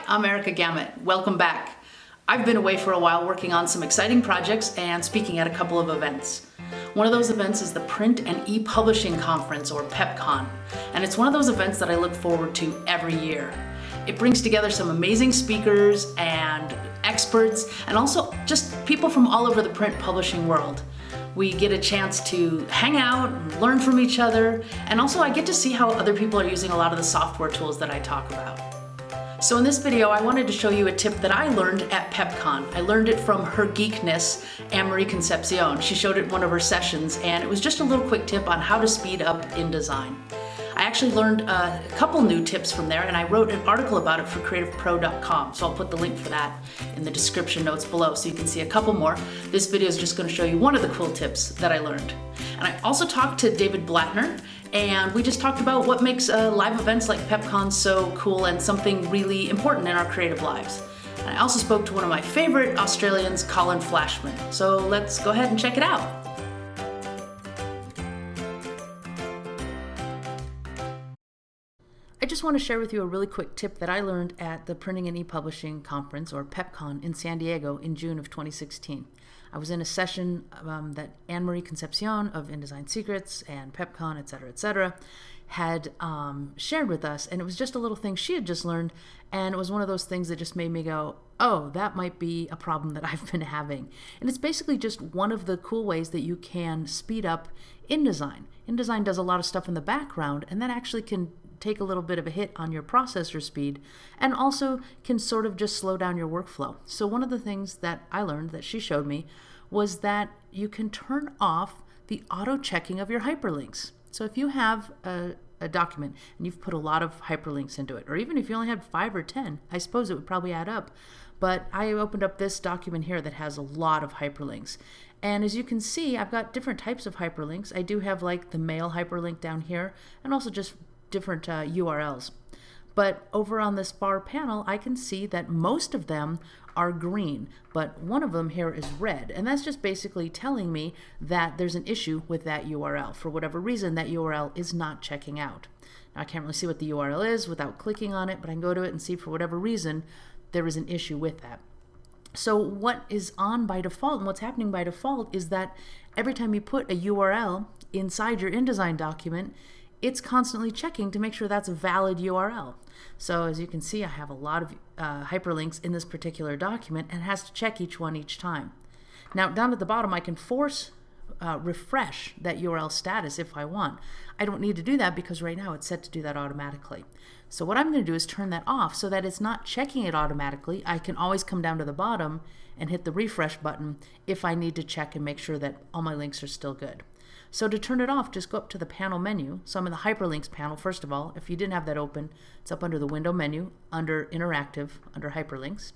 I'm Erica Gamet. Welcome back. I've been away for a while working on some exciting projects and speaking at a couple of events. One of those events is the Print and ePublishing Conference, or PePcon, and it's one of those events that I look forward to every year. It brings together some amazing speakers and experts, and also just people from all over the print publishing world. We get a chance to hang out, and learn from each other, and also I get to see how other people are using a lot of the software tools that I talk about. So in this video, I wanted to show you a tip that I learned at PePcon. I learned it from her geekness, Anne-Marie Concepcion. She showed it in one of her sessions, and it was just a little quick tip on how to speed up InDesign. I actually learned a couple new tips from there, and I wrote an article about it for creativepro.com, so I'll put the link for that in the description notes below so you can see a couple more. This video is just going to show you one of the cool tips that I learned. And I also talked to David Blatner, and we just talked about what makes live events like PePcon so cool and something really important in our creative lives. And I also spoke to one of my favorite Australians, Colin Flashman. So let's go ahead and check it out. I just want to share with you a really quick tip that I learned at the Printing and ePublishing Conference, or PePcon, in San Diego in June of 2016. I was in a session that Anne-Marie Concepcion of InDesign Secrets and PePcon, etc., had shared with us, and it was just a little thing she had just learned, and it was one of those things that just made me go, oh, that might be a problem that I've been having. And it's basically just one of the cool ways that you can speed up InDesign. InDesign does a lot of stuff in the background, and that actually can take a little bit of a hit on your processor speed, and also can sort of just slow down your workflow. So one of the things that I learned that she showed me was that you can turn off the auto checking of your hyperlinks. So if you have a document and you've put a lot of hyperlinks into it, or even if you only had 5 or 10, I suppose it would probably add up. But I opened up this document here that has a lot of hyperlinks. And as you can see, I've got different types of hyperlinks. I do have like the mail hyperlink down here, and also just different URLs. But over on this bar panel, I can see that most of them are green, but one of them here is red. And that's just basically telling me that there's an issue with that URL. For whatever reason, that URL is not checking out. Now, I can't really see what the URL is without clicking on it, but I can go to it and see for whatever reason there is an issue with that. So what is on by default and what's happening by default is that every time you put a URL inside your InDesign document, it's constantly checking to make sure that's a valid URL. So as you can see, I have a lot of hyperlinks in this particular document, and it has to check each one each time. Now down at the bottom, I can force refresh that URL status if I want. I don't need to do that because right now it's set to do that automatically. So what I'm going to do is turn that off so that it's not checking it automatically. I can always come down to the bottom and hit the refresh button if I need to check and make sure that all my links are still good. So to turn it off, just go up to the panel menu. So I'm in the Hyperlinks panel, first of all. If you didn't have that open, it's up under the Window menu, under Interactive, under Hyperlinks.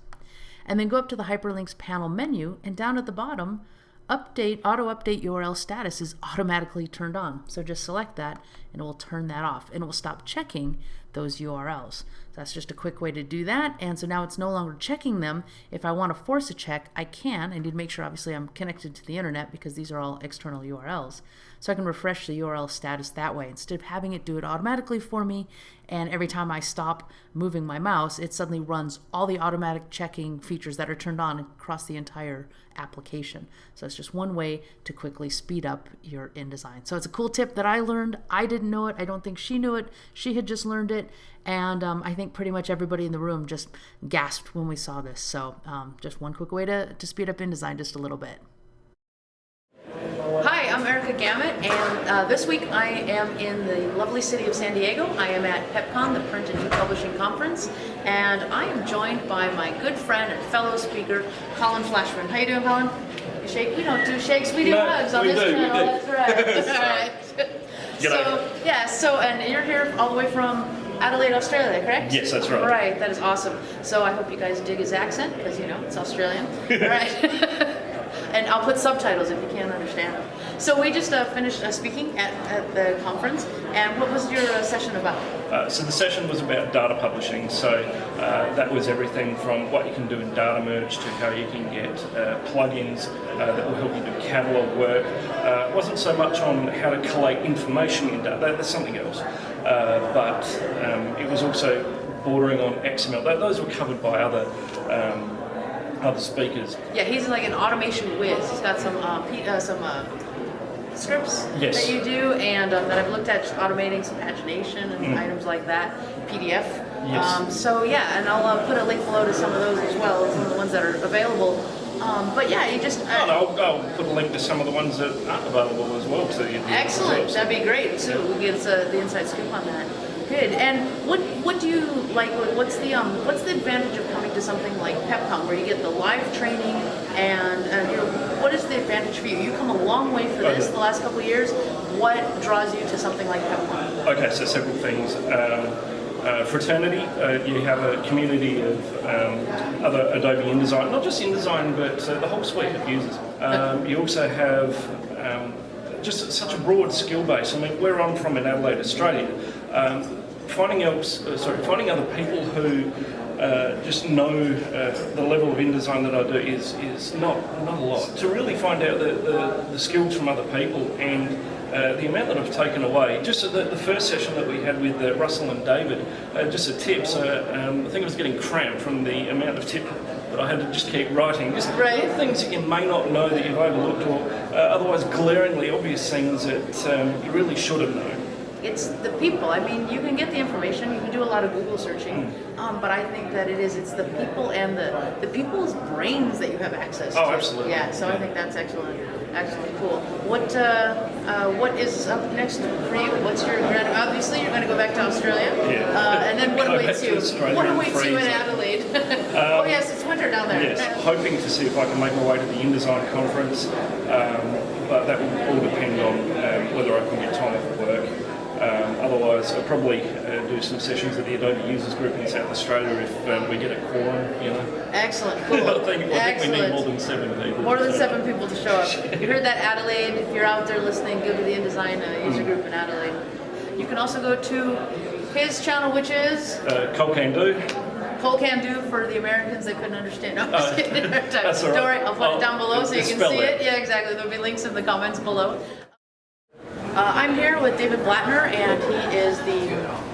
And then go up to the Hyperlinks panel menu, and down at the bottom, Auto Update URL Status is automatically turned on. So just select that, and it will turn that off, and it will stop checking those URLs. So that's just a quick way to do that. And so now it's no longer checking them. If I want to force a check, I can. I need to make sure, obviously, I'm connected to the internet because these are all external URLs. So I can refresh the URL status that way instead of having it do it automatically for me. And every time I stop moving my mouse, it suddenly runs all the automatic checking features that are turned on across the entire application. So it's just one way to quickly speed up your InDesign. So it's a cool tip that I learned. I didn't know it. I don't think she knew it. She had just learned it. And I think pretty much everybody in the room just gasped when we saw this. So just one quick way to speed up InDesign just a little bit. Hi, I'm Erica Gamet, and this week I am in the lovely city of San Diego. I am at PePcon, the Print and ePublishing Conference, and I am joined by my good friend and fellow speaker, Colin Flashman. How you doing, Colin? You shake? We don't do shakes, we do hugs on this channel. That's right. That's right. And you're here all the way from Adelaide, Australia, correct? Yes, that's right. Right, that is awesome. So I hope you guys dig his accent, because you know, it's Australian. All right. And I'll put subtitles if you can't understand them. So we just finished speaking at the conference, and what was your session about? So the session was about data publishing, so that was everything from what you can do in data merge to how you can get plugins that will help you do catalog work. It wasn't so much on how to collate information in data, that's something else, but it was also bordering on XML. Those were covered by other speakers. Yeah, he's like an automation whiz. He's got some scripts that you do, and that I've looked at automating some pagination and items like that, PDF. Yes. So yeah, and I'll put a link below to some of those as well, some of the ones that are available. But yeah, you just... I'll put a link to some of the ones that aren't available as well to you. Excellent, that'd be great. So we'll get the inside scoop on that. Good. And what do you like? What's the advantage of coming to something like PePcon, where you get the live training, and what is the advantage for you? You come a long way for this the last couple of years. What draws you to something like PePcon? Okay, so several things. Fraternity, you have a community of other Adobe InDesign, not just InDesign, but the whole suite of users. You also have just such a broad skill base. I mean, where I'm from in Adelaide, Australia, finding other people who just know the level of InDesign that I do is not a lot. To really find out the skills from other people and the amount that I've taken away, just the first session that we had with Russell and David, just a tip, so I think I was getting cramped from the amount of tip that I had to just keep writing. Just little things that you may not know that you've overlooked, or otherwise glaringly obvious things that you really should have known. It's the people. I mean, you can get the information, you can do a lot of Google searching, but I think that it's the people and the people's brains that you have access to. Oh, absolutely. Yeah, so I think that's excellent. Excellent, cool. What is up next for you? What's your obviously you're going to go back to Australia, and then what awaits you? What awaits you in Adelaide? Oh yes, it's winter down there. Yes, hoping to see if I can make my way to the InDesign conference, but that will all depend on whether I can get time off work. Otherwise, I'll probably do some sessions at the Adobe Users Group in South Australia if we get a quorum, Excellent, cool. I think we need more than 7 people. More than 7 people to show up. You heard that, Adelaide. If you're out there listening, go to the InDesign User Group in Adelaide. You can also go to his channel, which is... Cole Can Do. Cole Can Do for the Americans that couldn't understand. No, I'm just kidding. That's all right. Don't worry, I'll put it down below so you can see it. It. Yeah, exactly. There'll be links in the comments below. I'm here with David Blatner, and he is the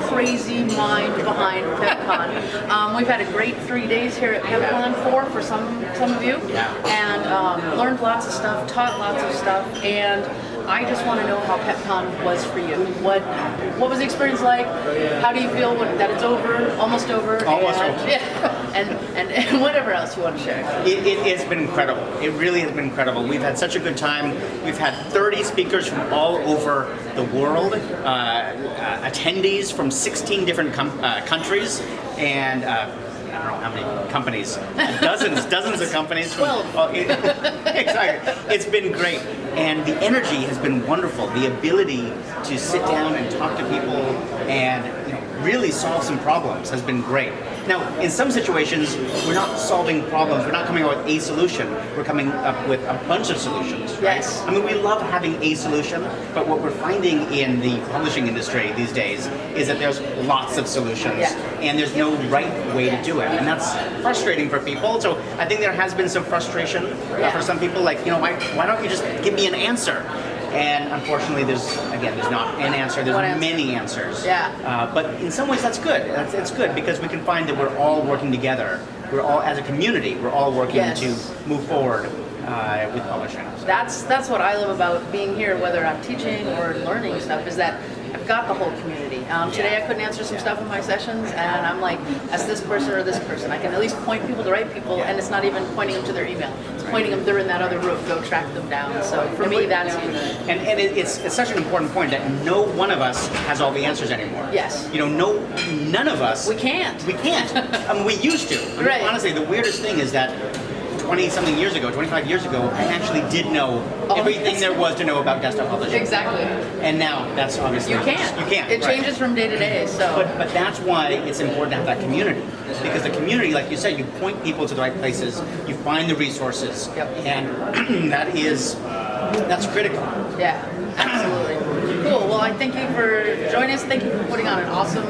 crazy mind behind PePcon. We've had a great 3 days here at PePcon, 4 for some of you, and learned lots of stuff, taught lots of stuff, and I just want to know how PePcon was for you. What was the experience like? How do you feel that it's over, almost over? Almost over. Yeah, and whatever else you want to share. It's been incredible. It really has been incredible. We've had such a good time. We've had 30 speakers from all over the world, attendees from 16 different countries, and I don't know how many companies, dozens of companies. 12. Exactly. It's been great. And the energy has been wonderful. The ability to sit down and talk to people and really solve some problems has been great. Now, in some situations, we're not solving problems. We're not coming up with a solution. We're coming up with a bunch of solutions, right? Yes. I mean, we love having a solution, but what we're finding in the publishing industry these days is that there's lots of solutions, and there's no right way to do it, and that's frustrating for people. So I think there has been some frustration for some people, like, why don't you just give me an answer? And unfortunately, there's not an answer. There's many answers. Yeah. But in some ways, that's good. It's good because we can find that we're all working together. We're all, as a community, we're all working to move forward with publishing. So. That's what I love about being here, whether I'm teaching or learning stuff, is that I've got the whole community. Today I couldn't answer some stuff in my sessions, and I'm like, as this person or this person, I can at least point people to the right people, and it's not even pointing them to their email. It's pointing them, they're in that other room, go track them down. So for me, that's huge. And it's such an important point that no one of us has all the answers anymore. Yes. None of us. We can't. I mean, we used to. I mean, honestly, the weirdest thing is that 20-something years ago, 25 years ago, I actually did know everything there was to know about desktop publishing. Exactly. And now that's obviously you can't. It changes from day to day. So. But that's why it's important to have that community, because the community, like you said, you point people to the right places, you find the resources, and that's critical. Yeah, absolutely. Cool. Well, I thank you for joining us. Thank you for putting on an awesome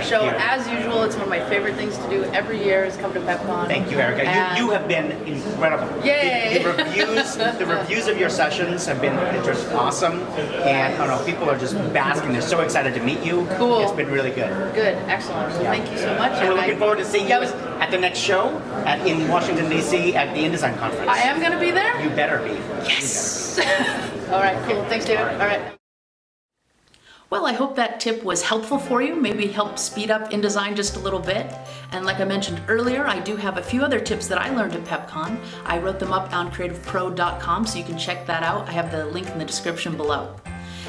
show. you. As usual, it's one of my favorite things to do every year is come to PePcon. Thank you, Erica. You have been incredible. Yay! The reviews of your sessions have been just awesome, and I don't know, people are just basking. They're so excited to meet you. Cool. It's been really good. Good, excellent. Well, thank you so much. And we're looking forward to seeing you at the next show in Washington, D.C. at the InDesign conference. I am going to be there? You better be. Yes! All right, cool. Thanks, David. All right. Well, I hope that tip was helpful for you, maybe help speed up InDesign just a little bit. And like I mentioned earlier, I do have a few other tips that I learned at PePcon. I wrote them up on creativepro.com, so you can check that out. I have the link in the description below.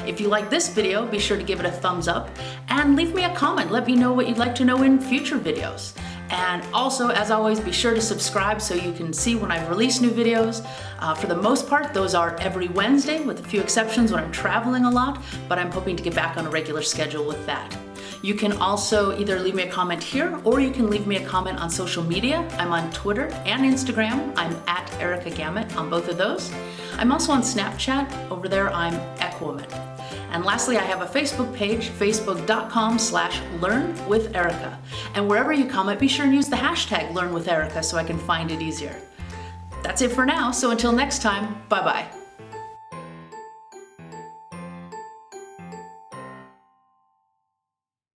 If you like this video, be sure to give it a thumbs up and leave me a comment. Let me know what you'd like to know in future videos. And also, as always, be sure to subscribe so you can see when I release new videos. For the most part, those are every Wednesday, with a few exceptions when I'm traveling a lot, but I'm hoping to get back on a regular schedule with that. You can also either leave me a comment here, or you can leave me a comment on social media. I'm on Twitter and Instagram. I'm at Erica Gamut on both of those. I'm also on Snapchat. Over there, I'm Equoman. And lastly, I have a Facebook page, facebook.com/learnwitherica. And wherever you comment, be sure and use the hashtag learnwitherica so I can find it easier. That's it for now, so until next time, bye-bye.